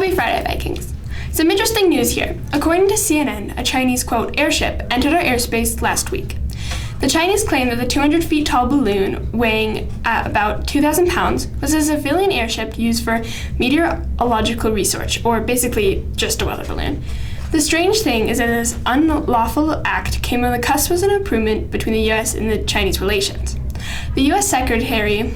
Happy Friday, Vikings. Some interesting news here. According to CNN, a Chinese, quote, airship entered our airspace last week. The Chinese claim that the 200 feet tall balloon, weighing at about 2,000 pounds, was a civilian airship used for meteorological research, or basically just a weather balloon. The strange thing is that this unlawful act came on the cusp of an improvement between the U.S. and the Chinese relations. The U.S. Secretary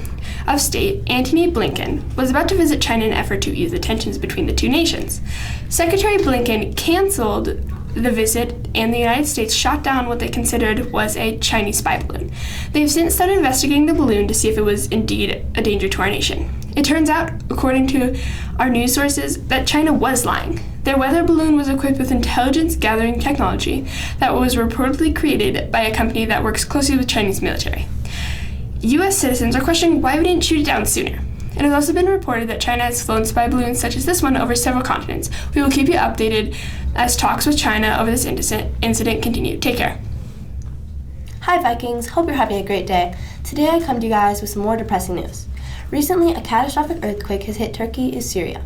of State, Antony Blinken, was about to visit China in an effort to ease the tensions between the two nations. Secretary Blinken canceled the visit, and the United States shot down what they considered was a Chinese spy balloon. They've since started investigating the balloon to see if it was indeed a danger to our nation. It turns out, according to our news sources, that China was lying. Their weather balloon was equipped with intelligence-gathering technology that was reportedly created by a company that works closely with Chinese military. U.S. citizens are questioning why we didn't shoot it down sooner. It has also been reported that China has flown spy balloons such as this one over several continents. We will keep you updated as talks with China over this incident continue. Take care. Hi Vikings, hope you're having a great day. Today I come to you guys with some more depressing news. Recently, a catastrophic earthquake has hit Turkey and Syria.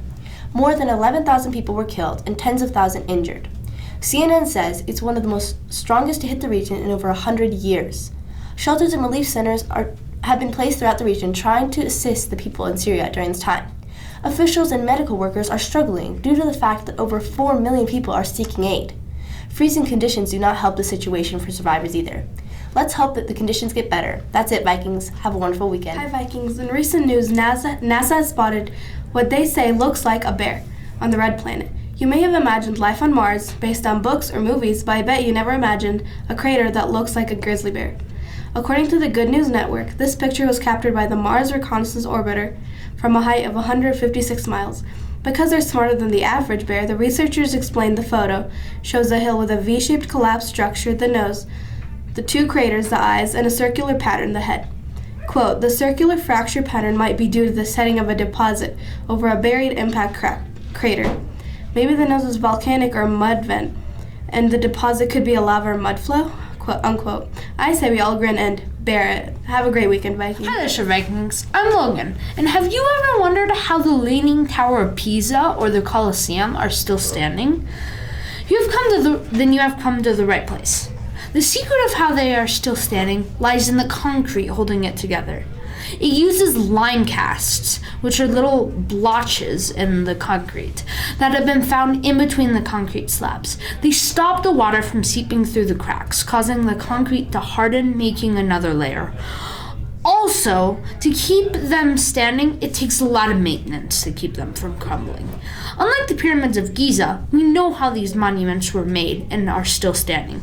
More than 11,000 people were killed and tens of thousands injured. CNN says it's one of the most strongest to hit the region in over 100 years. Shelters and relief centers have been placed throughout the region trying to assist the people in Syria during this time. Officials and medical workers are struggling due to the fact that over 4 million people are seeking aid. Freezing conditions do not help the situation for survivors either. Let's hope that the conditions get better. That's it, Vikings. Have a wonderful weekend. Hi, Vikings. In recent news, NASA has spotted what they say looks like a bear on the red planet. You may have imagined life on Mars based on books or movies, but I bet you never imagined a crater that looks like a grizzly bear. According to the Good News Network, this picture was captured by the Mars Reconnaissance Orbiter from a height of 156 miles. Because they're smarter than the average bear, the researchers explained the photo shows a hill with a V-shaped collapsed structure, the nose, the two craters, the eyes, and a circular pattern, the head. Quote, the circular fracture pattern might be due to the setting of a deposit over a buried impact crater. Maybe the nose is volcanic or mud vent, and the deposit could be a lava or mud flow, quote unquote. I say we all grin and bear it. Have a great weekend, Vikings. Hi, LESHER Vikings. I'm Logan, and have you ever wondered how the Leaning Tower of Pisa or the Colosseum are still standing? Then you have come to the right place. The secret of how they are still standing lies in the concrete holding it together. It uses lime casts, which are little blotches in the concrete that have been found in between the concrete slabs. They stop the water from seeping through the cracks, causing the concrete to harden, making another layer. Also, to keep them standing, it takes a lot of maintenance to keep them from crumbling. Unlike the pyramids of Giza, we know how these monuments were made and are still standing.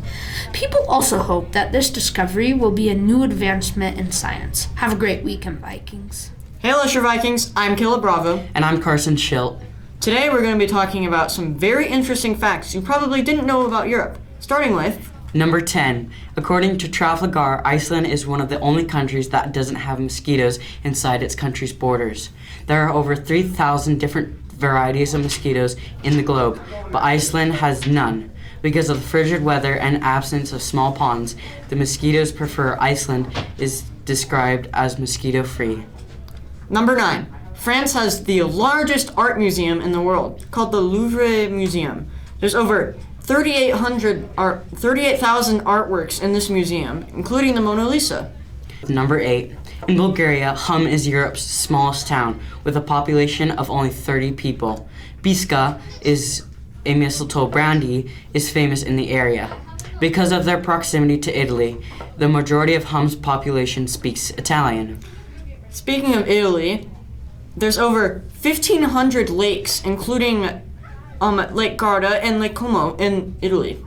People also hope that this discovery will be a new advancement in science. Have a great weekend, Vikings. Hey, LESHER Vikings, I'm KLIB Bravo. And I'm Carson Schilt. Today we're going to be talking about some very interesting facts you probably didn't know about Europe, starting with Number 10. According to Trafalgar, Iceland is one of the only countries that doesn't have mosquitoes inside its country's borders. There are over 3,000 different varieties of mosquitoes in the globe, but Iceland has none. Because of the frigid weather and absence of small ponds, the mosquitoes prefer Iceland is described as mosquito-free. Number 9. France has the largest art museum in the world, called the Louvre Museum. There's over 38,000 artworks in this museum, including the Mona Lisa. Number 8. In Bulgaria, Hum is Europe's smallest town, with a population of only 30 people. Bisca is a mistletoe brandy is famous in the area. Because of their proximity to Italy, the majority of Hum's population speaks Italian. Speaking of Italy, there's over 1,500 lakes, including Lake Garda and Lake Como in Italy.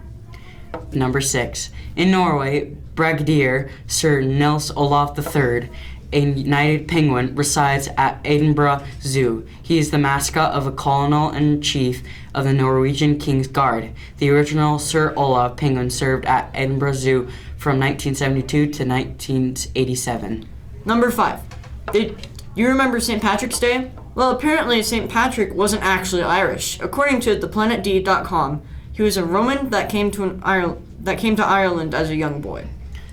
Number 6. In Norway, Brigadier Sir Nils Olaf III, a United Penguin, resides at Edinburgh Zoo. He is the mascot of a colonel-in-chief of the Norwegian King's Guard. The original Sir Olaf Penguin served at Edinburgh Zoo from 1972 to 1987. Number 5. Did you remember St. Patrick's Day? Well, apparently St. Patrick wasn't actually Irish. According to theplanetd.com, he was a Roman that came to Ireland as a young boy.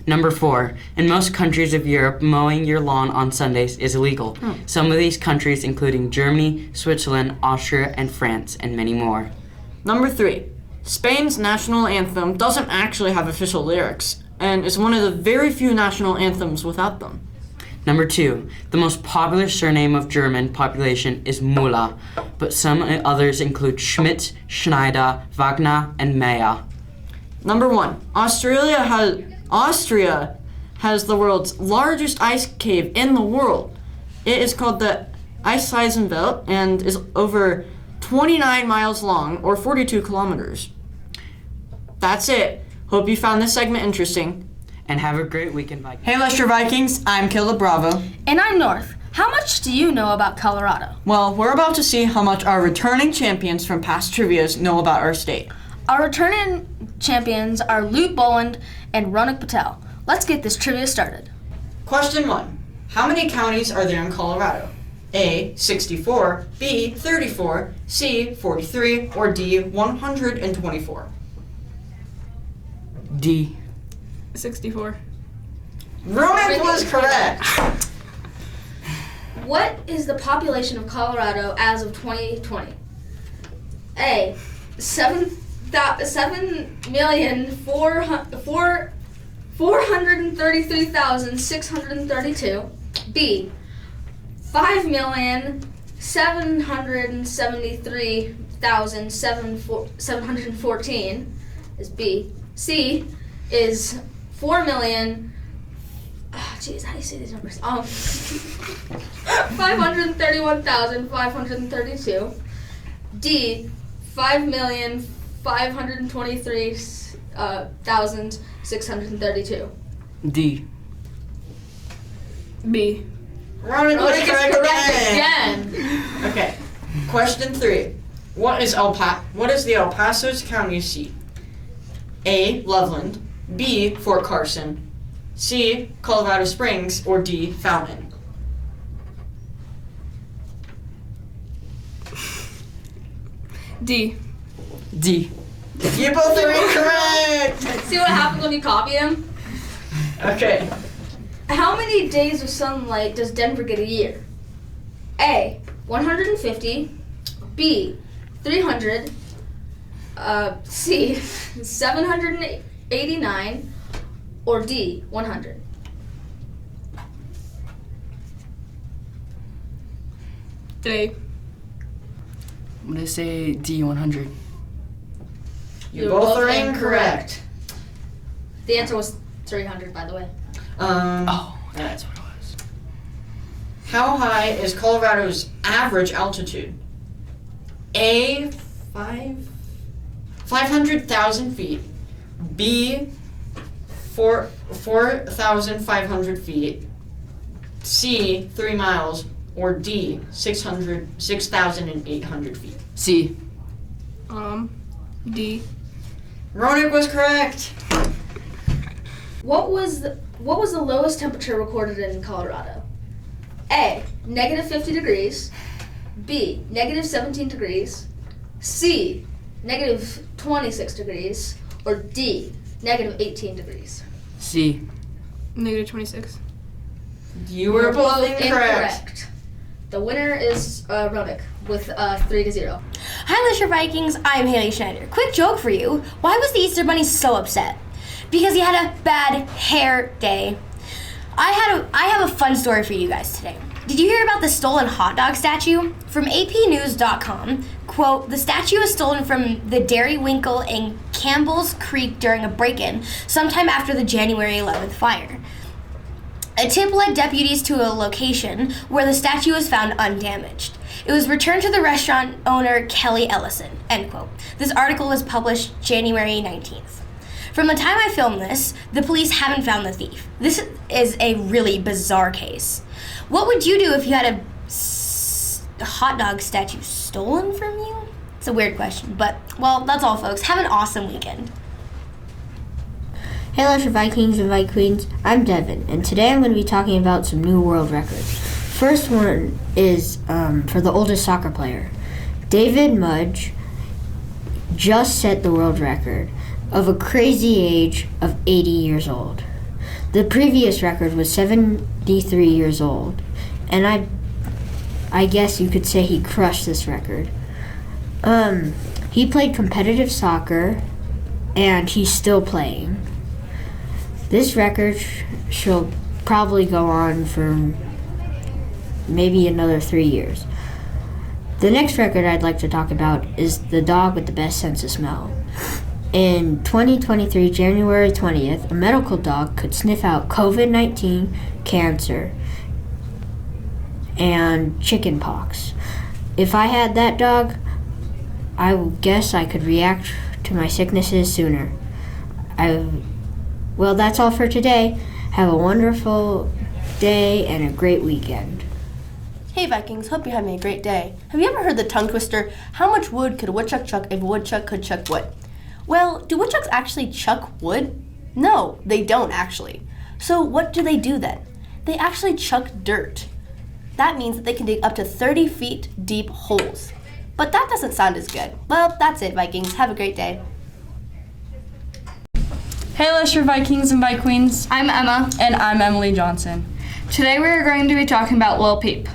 Number 4. In most countries of Europe, mowing your lawn on Sundays is illegal. Some of these countries including Germany, Switzerland, Austria, and France, and many more. Number 3. Spain's national anthem doesn't actually have official lyrics, and is one of the very few national anthems without them. Number 2. The most popular surname of German population is Müller, but some others include Schmidt, Schneider, Wagner, and Meyer. Number 1. Austria has the world's largest ice cave in the world. It is called the Eisenwelt and is over 29 miles long, or 42 kilometers. That's it. Hope you found this segment interesting. And have a great weekend, Vikings. Hey, LESHER Vikings. I'm KLIB Bravo. And I'm North. How much do you know about Colorado? Well, we're about to see how much our returning champions from past trivias know about our state. Our returning champions are Luke Boland and Ronak Patel. Let's get this trivia started. Question 1. How many counties are there in Colorado? A, 64, B, 34, C, 43, or D, 124? D. 64. Ronak was correct. What is the population of Colorado as of 2020? A, 7,433,632. B, 5,773,714 is B. C is 4,000,000. Jeez, how do you say these numbers? 531,532. D, 5,523,632. D. B. Ronak was correct Again. Okay. Question 3. What is the El Paso's county seat? A, Loveland, B, Fort Carson, C, Colorado Springs, or D, Fountain? D. D. You both are incorrect! See what happens when you copy him? Okay. How many days of sunlight does Denver get a year? A, 150, B, 300, C, 789, or D, 100? A. I'm gonna say D100. You both are incorrect. The answer was 300, by the way. Oh, that's what it was. How high is Colorado's average altitude? A, 500,000 feet. B, 4,500 feet. C, 3 miles. Or D, 6,800 feet. C. D. Ronak was correct. What was the lowest temperature recorded in Colorado? A, -50 degrees. B, -17 degrees. C, -26 degrees. Or D, -18 degrees. C. -26. You were both incorrect. The winner is Ronak with 3-0. Hi, LESHER Vikings. I'm Haley Schneider. Quick joke for you. Why was the Easter Bunny so upset? Because he had a bad hair day. I have a fun story for you guys today. Did you hear about the stolen hot dog statue? From APnews.com, quote, the statue was stolen from the Dairy Winkle in Campbell's Creek during a break-in sometime after the January 11th fire. A tip led deputies to a location where the statue was found undamaged. It was returned to the restaurant owner Kelly Ellison, end quote. This article was published January 19th. From the time I filmed this, the police haven't found the thief. This is a really bizarre case. What would you do if you had a hot dog statue stolen from you? It's a weird question, but, well, that's all, folks. Have an awesome weekend. Hey LESHER Vikings and Vike Queens, I'm Devin, and today I'm going to be talking about some new world records. First one is for the oldest soccer player. David Mudge just set the world record of a crazy age of 80 years old. The previous record was 73 years old, and I guess you could say he crushed this record. He played competitive soccer, and he's still playing. This record shall probably go on for maybe another 3 years. The next record I'd like to talk about is the dog with the best sense of smell. In 2023, January 20th, a medical dog could sniff out COVID-19, cancer, and chickenpox. If I had that dog, I guess I could react to my sicknesses sooner. Well, that's all for today. Have a wonderful day and a great weekend. Hey Vikings, hope you're having a great day. Have you ever heard the tongue twister, how much wood could a woodchuck chuck if a woodchuck could chuck wood? Well, do woodchucks actually chuck wood? No, they don't actually. So what do they do then? They actually chuck dirt. That means that they can dig up to 30 feet deep holes. But that doesn't sound as good. Well, that's it, Vikings. Have a great day. Hey LESHER Vikings and Vi Queens. I'm Emma. And I'm Emily Johnson. Today we are going to be talking about Lil Peep.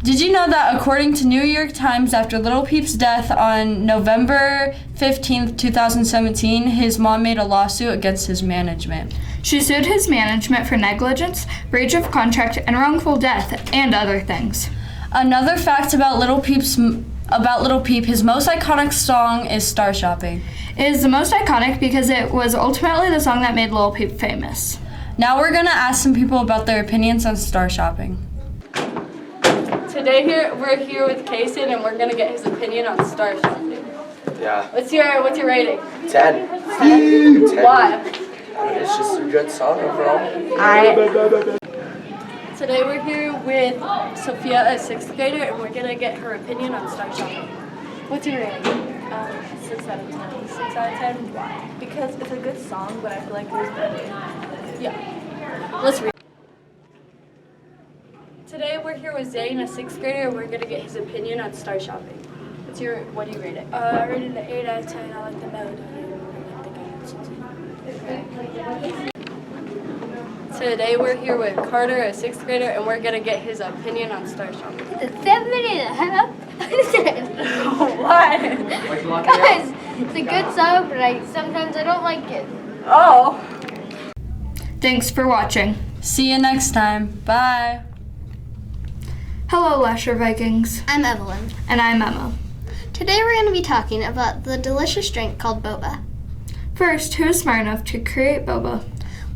Did you know that according to New York Times, after Lil Peep's death on November 15th, 2017, his mom made a lawsuit against his management. She sued his management for negligence, breach of contract, and wrongful death, and other things. Another fact about Lil Peep, his most iconic song is Star Shopping. It is the most iconic because it was ultimately the song that made Lil Peep famous. Now we're gonna ask some people about their opinions on Star Shopping. Today we're here with Kason and we're gonna get his opinion on Star Shopping. Yeah. What's your rating? 10. 10. Why? It's just a good song overall. Today we're here with Sophia, a 6th grader, and we're gonna get her opinion on Star Shopping. What's your rating? 6 out of 10. 6 out of 10. Why? Because it's a good song, but I feel like there's better. Yeah. Let's read. Today we're here with Zane, a 6th grader, and we're gonna get his opinion on Star Shopping. What do you rate it? I rated it 8 out of 10. I like the melody. Today we're here with Carter, a 6th grader, and we're gonna get his opinion on Star Shopping. It's a 7.5 out of 10. Why? Guys, it's a good song, but sometimes I don't like it. Oh. Thanks for watching. See you next time. Bye. Hello, LESHER Vikings. I'm Evelyn. And I'm Emma. Today we're going to be talking about the delicious drink called Boba. First, who is smart enough to create Boba?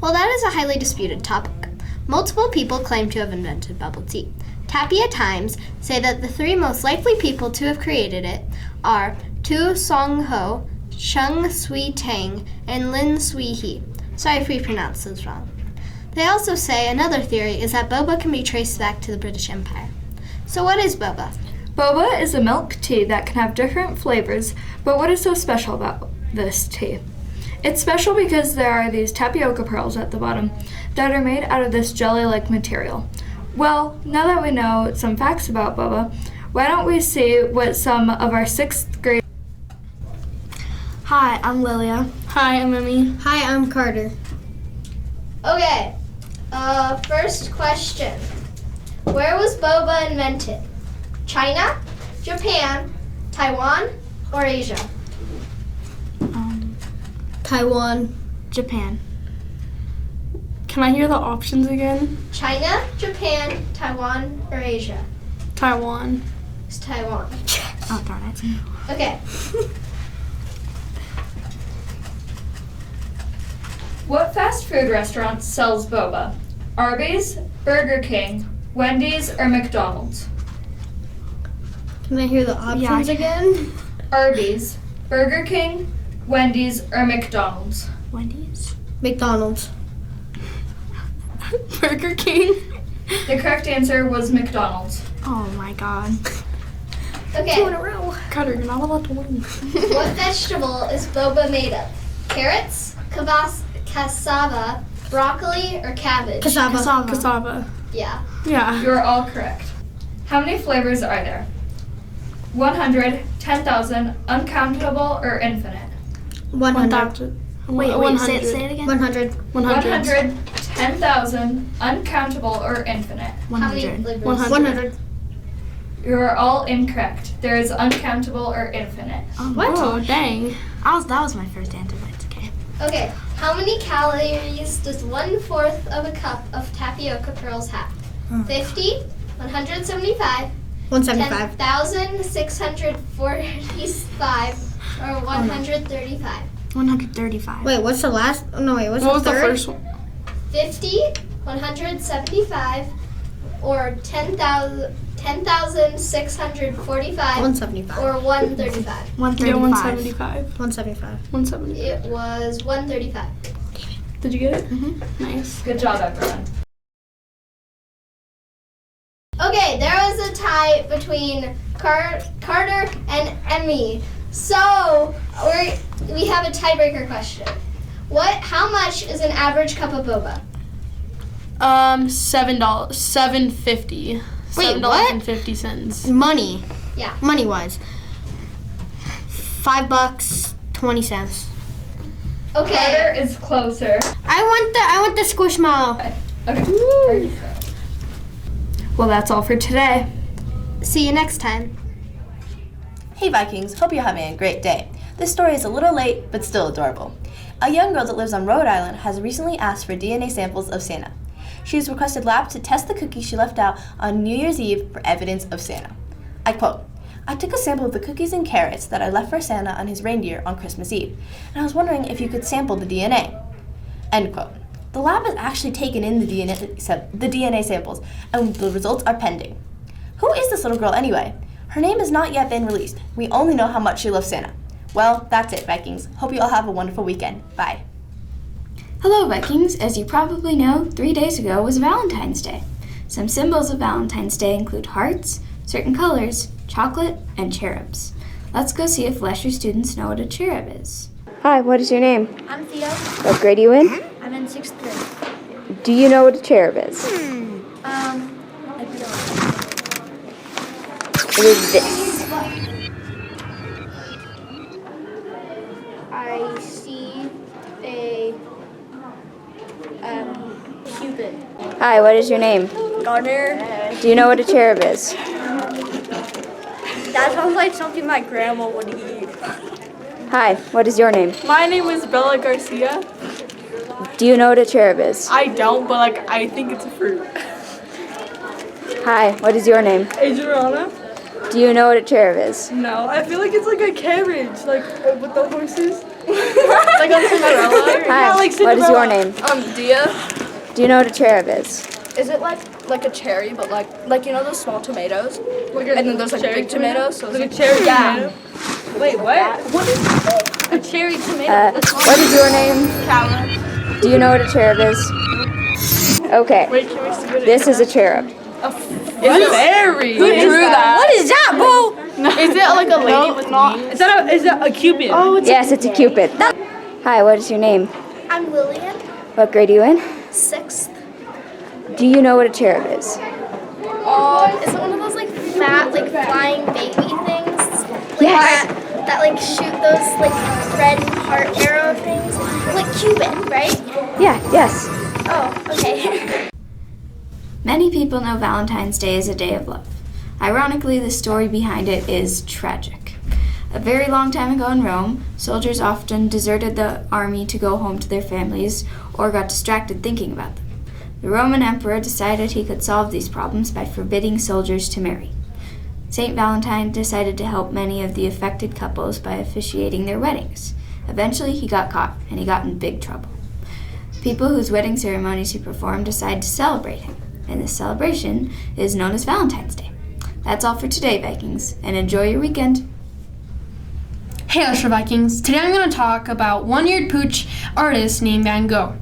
Well, that is a highly disputed topic. Multiple people claim to have invented bubble tea. Tapia Times say that the 3 most likely people to have created it are Tu Song Ho, Sheng Sui Tang, and Lin Sui He. Sorry if we pronounced those wrong. They also say another theory is that boba can be traced back to the British Empire. So what is boba? Boba is a milk tea that can have different flavors, but what is so special about this tea? It's special because there are these tapioca pearls at the bottom that are made out of this jelly-like material. Well, now that we know some facts about boba, why don't we see what some of our 6th grade... Hi, I'm Lilia. Hi, I'm Emmy. Hi, I'm Carter. Okay, first question. Where was boba invented? China, Japan, Taiwan, or Asia? Taiwan. Japan. Can I hear the options again? China, Japan, Taiwan, or Asia? Taiwan. It's Taiwan. Oh, darn it. Okay. What fast food restaurant sells boba? Arby's, Burger King, Wendy's, or McDonald's? Can I hear the options again? Arby's, Burger King, Wendy's, or McDonald's? Wendy's? McDonald's. Burger King. The correct answer was McDonald's. Oh my god. Okay. 2 in a row. Carter, you're not allowed to win. What vegetable is boba made of? Carrots, cassava, broccoli, or cabbage? Cassava. Yeah. Yeah. You're all correct. How many flavors are there? 100, 10,000, uncountable, or infinite? 100. 1,000. Wait, say it again. 100. 100, 10,000, uncountable, or infinite? 100. 100. You are all incorrect. There is uncountable or infinite. What? Oh, dang. That was my first answer, but it's okay. Okay, how many calories does 1/4 of a cup of tapioca pearls have? 50, 175, 175. 10,645, or 135? 135. Wait, what's the last? No, wait, what's What the was the third? first one? 50, 175, or 10,645, 175. or 135? 135. Yeah, 175. 175. 170. It was 135. Did you get it? Mm-hmm. Nice. Good job, everyone. Okay, there was a tie between Carter and Emmy. So we have a tiebreaker question. How much is an average cup of boba? $7. $7.50. Wait, what? $7.50. Money. Yeah. Money wise. $5, 20 cents. Okay. Carter is closer. I want the squishmallow. Okay. Well, that's all for today. See you next time. Hey Vikings, hope you're having a great day. This story is a little late, but still adorable. A young girl that lives on Rhode Island has recently asked for DNA samples of Santa. She has requested labs to test the cookies she left out on New Year's Eve for evidence of Santa. I quote, "I took a sample of the cookies and carrots that I left for Santa on his reindeer on Christmas Eve, and I was wondering if you could sample the DNA." End quote. The lab has actually taken in the DNA samples, and the results are pending. Who is this little girl anyway? Her name has not yet been released. We only know how much she loves Santa. Well, that's it, Vikings. Hope you all have a wonderful weekend. Bye. Hello, Vikings. As you probably know, 3 days ago was Valentine's Day. Some symbols of Valentine's Day include hearts, certain colors, chocolate, and cherubs. Let's go see if LESHER students know what a cherub is. Hi, what is your name? I'm Theo. What grade are you in? I'm in 6th grade. Do you know what a cherub is? I It is this. I see a Cupid. Hi, what is your name? Garner. Do you know what a cherub is? That sounds like something my grandma would eat. Hi, what is your name? My name is Bella Garcia. Do you know what a cherub is? I don't, but I think it's a fruit. Hi, what is your name? Adriana? Do you know what a cherub is? No, I feel like it's like a carriage, with the horses. Like on Cinderella. Hi, what is your name? Dia. Do you know what a cherub is? Is it like a cherry, but like you know those small tomatoes? Like and then there's like big tomatoes. So like a cherry tomato? Wait, what? What is a cherry tomato? What is your name? Calla. Do you know what a cherub is? Okay. Wait, can we see what it This is a cherub. It's a berry. Who drew that? What is that, boo? Is it like a lady with wings? Is that a cupid? Oh, Yes, it's a cupid. Hi, what is your name? I'm Lillian. What grade are you in? 6th. Do you know what a cherub is? Is it one of those fat flying baby things? Yes. That shoot those red heart arrow things? Like Cupid, right? Yeah, yes. Oh, okay. Many people know Valentine's Day is a day of love. Ironically, the story behind it is tragic. A very long time ago in Rome, soldiers often deserted the army to go home to their families or got distracted thinking about them. The Roman emperor decided he could solve these problems by forbidding soldiers to marry. St. Valentine decided to help many of the affected couples by officiating their weddings. Eventually, he got caught, and he got in big trouble. People whose wedding ceremonies he performed decide to celebrate him, and this celebration is known as Valentine's Day. That's all for today, Vikings, and enjoy your weekend. Hey, LESHER Vikings. Today I'm going to talk about one-eared pooch artist named Van Gogh.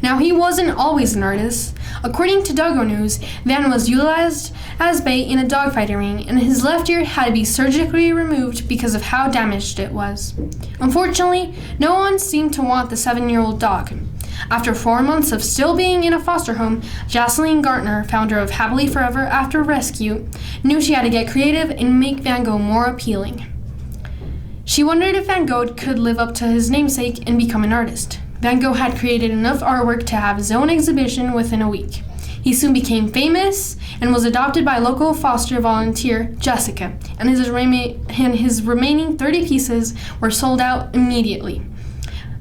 Now, he wasn't always an artist. According to Gogh News, Van was utilized as bait in a dogfighting ring, and his left ear had to be surgically removed because of how damaged it was. Unfortunately, no one seemed to want the 7-year-old dog. After 4 months of still being in a foster home, Jocelyn Gartner, founder of Happily Forever After Rescue, knew she had to get creative and make Van Gogh more appealing. She wondered if Van Gogh could live up to his namesake and become an artist. Van Gogh had created enough artwork to have his own exhibition within a week. He soon became famous and was adopted by local foster volunteer Jessica, and his remaining 30 pieces were sold out immediately.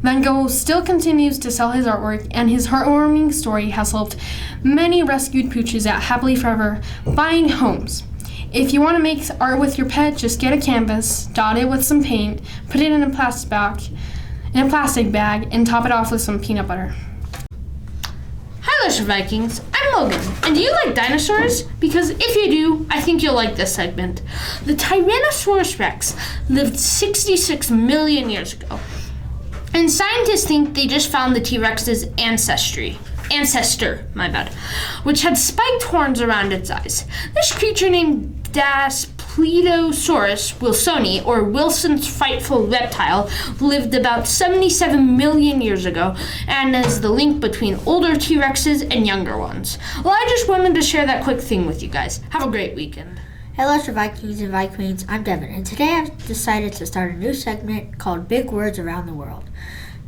Van Gogh still continues to sell his artwork, and his heartwarming story has helped many rescued pooches at Happily Forever find homes. If you want to make art with your pet, just get a canvas, dot it with some paint, put it in a plastic bag, and top it off with some peanut butter. Hi, LESHER Vikings. I'm Logan. And do you like dinosaurs? Because if you do, I think you'll like this segment. The Tyrannosaurus Rex lived 66 million years ago. And scientists think they just found the T-Rex's ancestor, which had spiked horns around its eyes. This creature named Daspletosaurus wilsoni, or Wilson's frightful reptile, lived about 77 million years ago and is the link between older T-Rexes and younger ones. Well, I just wanted to share that quick thing with you guys. Have a great weekend. Hey, LESHER Vikings and Vikings, I'm Devin, and today I've decided to start a new segment called Big Words Around the World.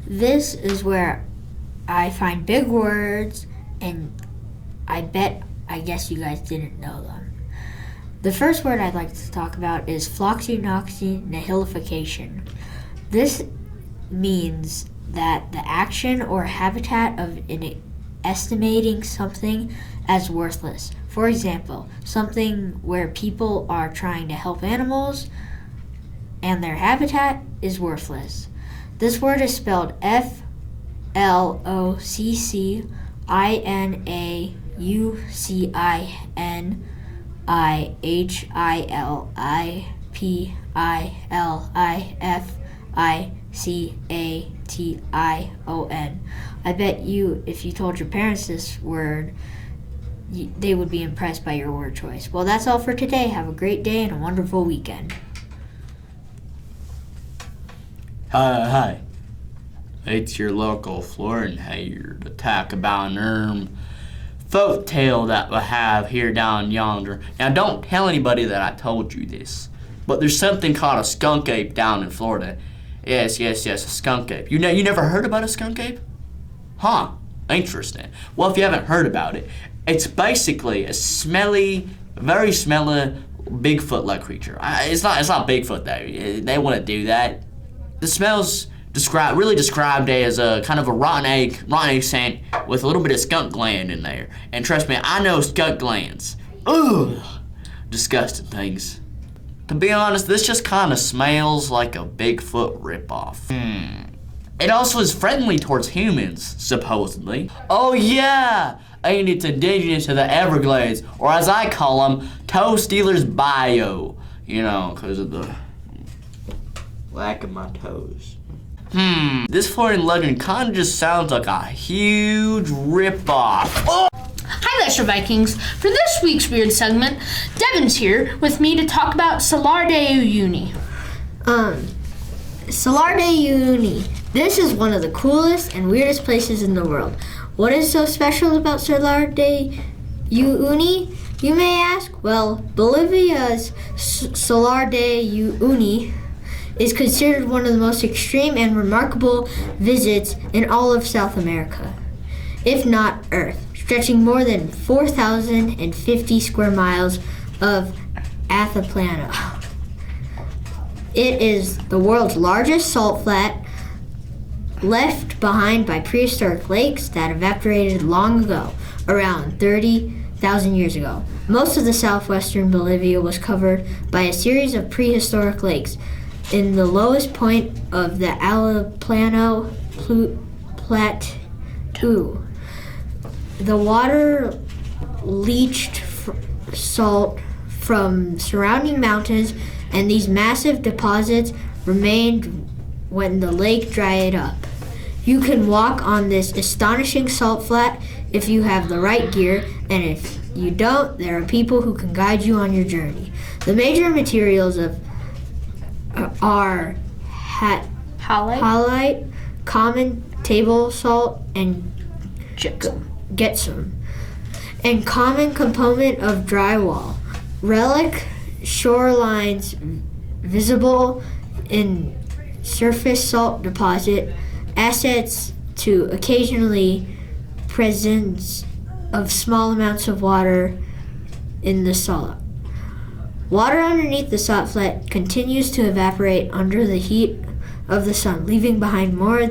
This is where I find big words, and I guess you guys didn't know them. The first word I'd like to talk about is floxy-noxy-nihilification. This means that the action or habitat of estimating something as worthless. For example, something where people are trying to help animals and their habitat is worthless. This word is spelled FLOCCINIHILIFICATION. I bet you, if you told your parents this word, they would be impressed by your word choice. Well, that's all for today. Have a great day and a wonderful weekend. Hi. It's your local Florian here to talk about an folk tale that we have here down yonder. Now, don't tell anybody that I told you this, but there's something called a skunk ape down in Florida. Yes, a skunk ape. You never heard about a skunk ape? Huh, interesting. Well, if you haven't heard about it, it's basically a smelly, very smelly Bigfoot-like creature. It's not Bigfoot though. They wouldn't do that. The smell's really described as a kind of a rotten egg scent with a little bit of skunk gland in there. And trust me, I know skunk glands. Ugh, disgusting things. To be honest, this just kind of smells like a Bigfoot ripoff. It also is friendly towards humans, supposedly. Oh yeah, and it's indigenous to the Everglades, or as I call them, Toe Stealers Bio. You know, because of the lack of my toes. This Florian legend kind of just sounds like a huge ripoff. Oh! Hi, LESHER Vikings. For this week's weird segment, Devin's here with me to talk about Salar de Uyuni. Salar de Uyuni. This is one of the coolest and weirdest places in the world. What is so special about Salar de Uyuni, you may ask? Well, Bolivia's Salar de Uyuni is considered one of the most extreme and remarkable visits in all of South America, if not Earth, stretching more than 4,050 square miles of altiplano. It is the world's largest salt flat, left behind by prehistoric lakes that evaporated long ago, around 30,000 years ago. Most of the southwestern Bolivia was covered by a series of prehistoric lakes. In the lowest point of the Altiplano Plateau, the water leached salt from surrounding mountains, and these massive deposits remained when the lake dried up. You can walk on this astonishing salt flat if you have the right gear, and if you don't, there are people who can guide you on your journey. The major materials are halite, common table salt, and gypsum, and common component of drywall. Relic shorelines visible in surface salt deposit, assets to occasionally presence of small amounts of water in the salt. Water underneath the salt flat continues to evaporate under the heat of the sun, leaving behind more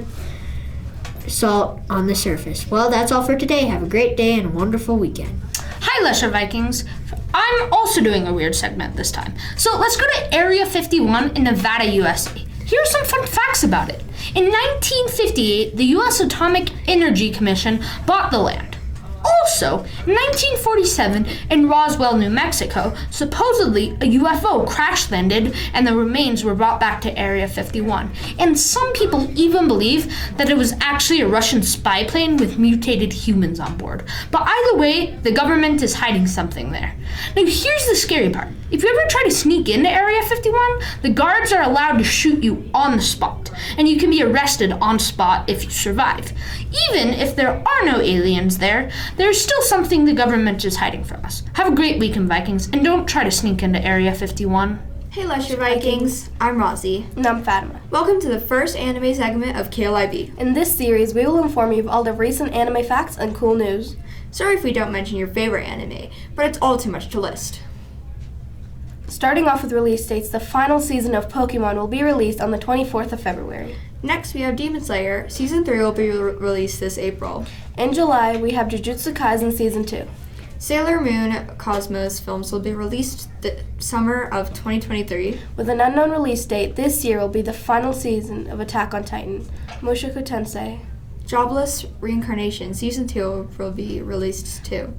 salt on the surface. Well, that's all for today. Have a great day and a wonderful weekend. Hi, Lesher Vikings. I'm also doing a weird segment this time. So let's go to Area 51 in Nevada, USA. Here are some fun facts about it. In 1958, the U.S. Atomic Energy Commission bought the land. Also, in 1947, in Roswell, New Mexico, supposedly a UFO crash landed and the remains were brought back to Area 51. And some people even believe that it was actually a Russian spy plane with mutated humans on board. But either way, the government is hiding something there. Now here's the scary part. If you ever try to sneak into Area 51, the guards are allowed to shoot you on the spot, and you can be arrested on spot if you survive. Even if there are no aliens there, there's still something the government is hiding from us. Have a great weekend, Vikings, and don't try to sneak into Area 51. Hey, Lesher Vikings. I'm Rosie. And I'm Fatima. Welcome to the first anime segment of KLIB. In this series, we will inform you of all the recent anime facts and cool news. Sorry if we don't mention your favorite anime, but it's all too much to list. Starting off with release dates, the final season of Pokemon will be released on the 24th of February. Next, we have Demon Slayer. Season 3 will be released this April. In July, we have Jujutsu Kaisen Season 2. Sailor Moon Cosmos films will be released the summer of 2023. With an unknown release date, this year will be the final season of Attack on Titan, Mushoku Tensei. Jobless Reincarnation Season 2 will be released too.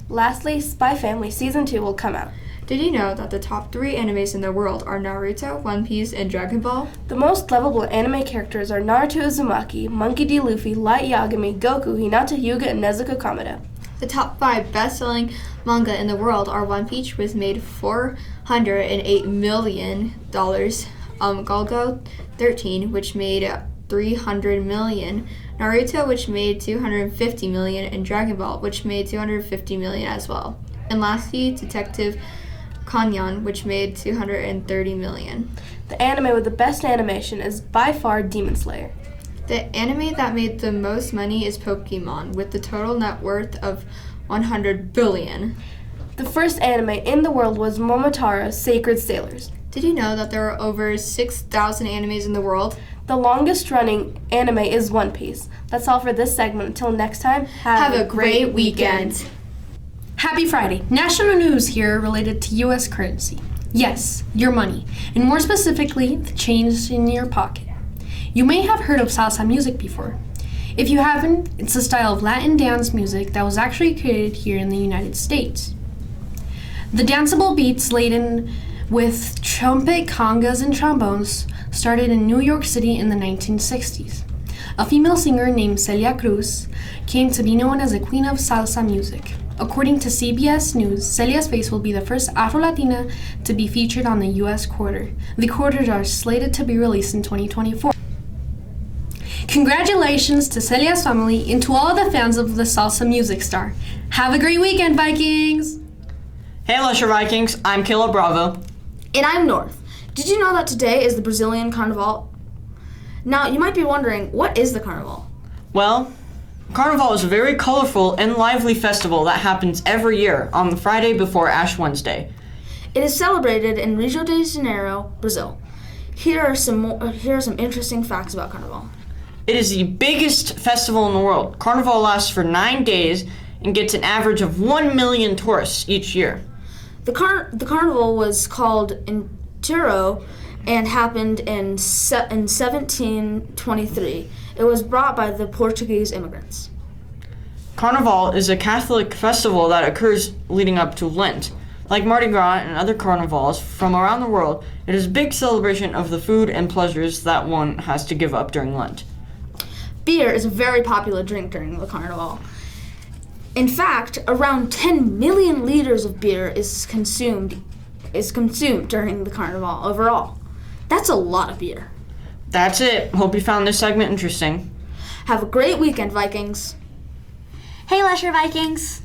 Lastly, Spy Family Season 2 will come out. Did you know that the top 3 animes in the world are Naruto, One Piece, and Dragon Ball? The most lovable anime characters are Naruto Uzumaki, Monkey D. Luffy, Light Yagami, Goku, Hinata Hyuga, and Nezuko Kamada. The top 5 best-selling manga in the world are One Piece, which made $408 million, Gogh 13, which made $300 million, Naruto, which made $250 million, and Dragon Ball, which made $250 million as well. And lastly, Detective Conan, which made $230 million. The anime with the best animation is by far Demon Slayer. The anime that made the most money is Pokemon, with the total net worth of $100 billion. The first anime in the world was Momotaro's Sacred Sailors. Did you know that there are over 6,000 animes in the world? The longest running anime is One Piece. That's all for this segment. Until next time, have a great weekend. Happy Friday. National news here related to U.S. currency. Yes, your money, and more specifically, the change in your pocket. You may have heard of salsa music before. If you haven't, it's a style of Latin dance music that was actually created here in the United States. The danceable beats laden with trumpet, congas, and trombones started in New York City in the 1960s. A female singer named Celia Cruz came to be known as the queen of salsa music. According to CBS News, Celia's face will be the first Afro-Latina to be featured on the U.S. quarter. The quarters are slated to be released in 2024. Congratulations to Celia's family and to all the fans of the salsa music star. Have a great weekend, Vikings! Hey, Lesher Vikings, I'm Caleb Bravo. And I'm North. Did you know that today is the Brazilian Carnival? Now, you might be wondering, what is the Carnival? Well, Carnival is a very colorful and lively festival that happens every year on the Friday before Ash Wednesday. It is celebrated in Rio de Janeiro, Brazil. Here are some interesting facts about Carnival. It is the biggest festival in the world. Carnival lasts for 9 days and gets an average of 1 million tourists each year. The Carnival was called Enterro and happened in 1723. It was brought by the Portuguese immigrants. Carnival is a Catholic festival that occurs leading up to Lent. Like Mardi Gras and other carnivals from around the world, it is a big celebration of the food and pleasures that one has to give up during Lent. Beer is a very popular drink during the Carnival. In fact, around 10 million liters of beer is consumed during the Carnival overall. That's a lot of beer. That's it. Hope you found this segment interesting. Have a great weekend, Vikings. Hey, Lesher Vikings.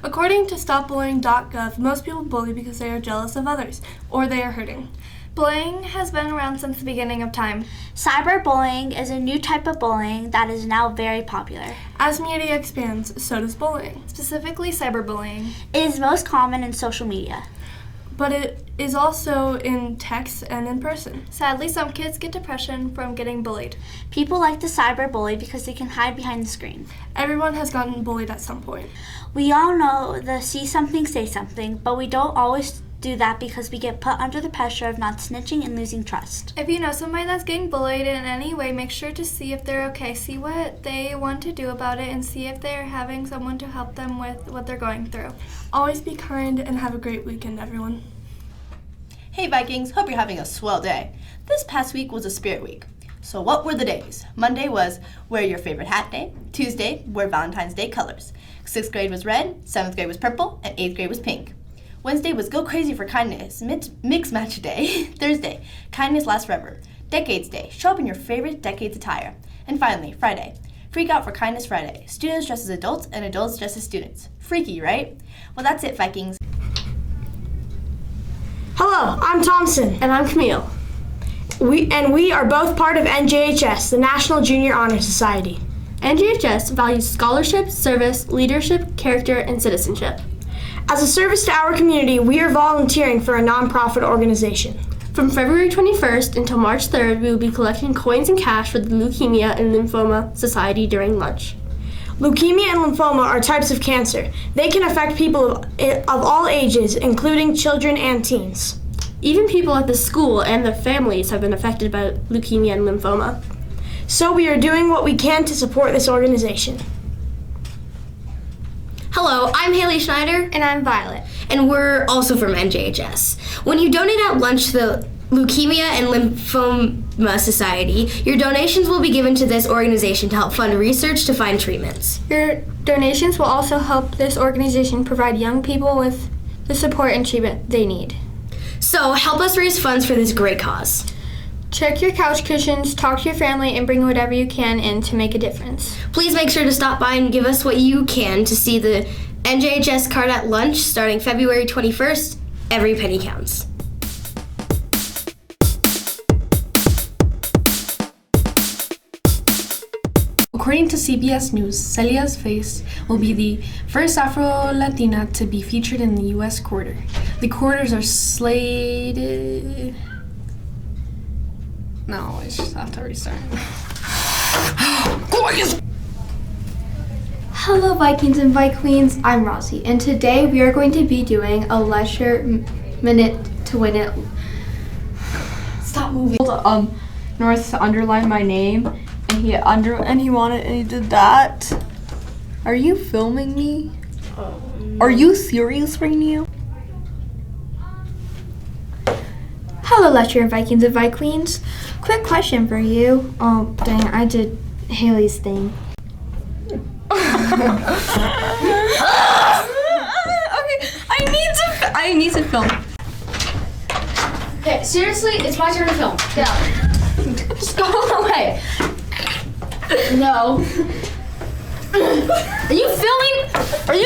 According to StopBullying.gov, most people bully because they are jealous of others or they are hurting. Bullying has been around since the beginning of time. Cyberbullying is a new type of bullying that is now very popular. As media expands, so does bullying, specifically cyberbullying. It is most common in social media. But it is also in text and in person. Sadly, some kids get depression from getting bullied. People like to cyberbully because they can hide behind the screen. Everyone has gotten bullied at some point. We all know the see something, say something, but we don't always do that because we get put under the pressure of not snitching and losing trust. If you know somebody that's getting bullied in any way, make sure to see if they're okay. See what they want to do about it and see if they're having someone to help them with what they're going through. Always be kind and have a great weekend, everyone. Hey Vikings, hope you're having a swell day. This past week was a spirit week. So what were the days? Monday was wear your favorite hat day. Tuesday, wear Valentine's Day colors. 6th grade was red, 7th grade was purple, and 8th grade was pink. Wednesday was go crazy for kindness, mix match day. Thursday, kindness lasts forever. Decades Day, show up in your favorite decades attire. And finally, Friday, freak out for kindness Friday. Students dress as adults and adults dress as students. Freaky, right? Well, that's it, Vikings. Hello, I'm Thompson. And I'm Camille. We are both part of NJHS, the National Junior Honor Society. NJHS values scholarship, service, leadership, character, and citizenship. As a service to our community, we are volunteering for a nonprofit organization. From February 21st until March 3rd, we will be collecting coins and cash for the Leukemia and Lymphoma Society during lunch. Leukemia and lymphoma are types of cancer. They can affect people of all ages, including children and teens. Even people at the school and their families have been affected by leukemia and lymphoma. So we are doing what we can to support this organization. Hello, I'm Haley Schneider. And I'm Violet. And we're also from NJHS. When you donate at lunch to the Leukemia and Lymphoma Society, your donations will be given to this organization to help fund research to find treatments. Your donations will also help this organization provide young people with the support and treatment they need. So help us raise funds for this great cause. Check your couch cushions, talk to your family, and bring whatever you can in to make a difference. Please make sure to stop by and give us what you can to see the NJHS card at lunch starting February 21st. Every penny counts. According to CBS News, Celia's face will be the first Afro-Latina to be featured in the U.S. quarter. The quarters are slated... No, I just have to restart. Hello Vikings and Vikings, I'm Rossi, and today we are going to be doing a LESHER minute to win it. Stop moving. North to underline my name, and he did that. Are you filming me? Are you serious right now? Hello LESHER Vikings and Vikings. Quick question for you. Oh dang, I did Haley's thing. Okay, I need to film. Okay, seriously, it's my turn to film. Yeah. Just go away. No. Are you filming? Are you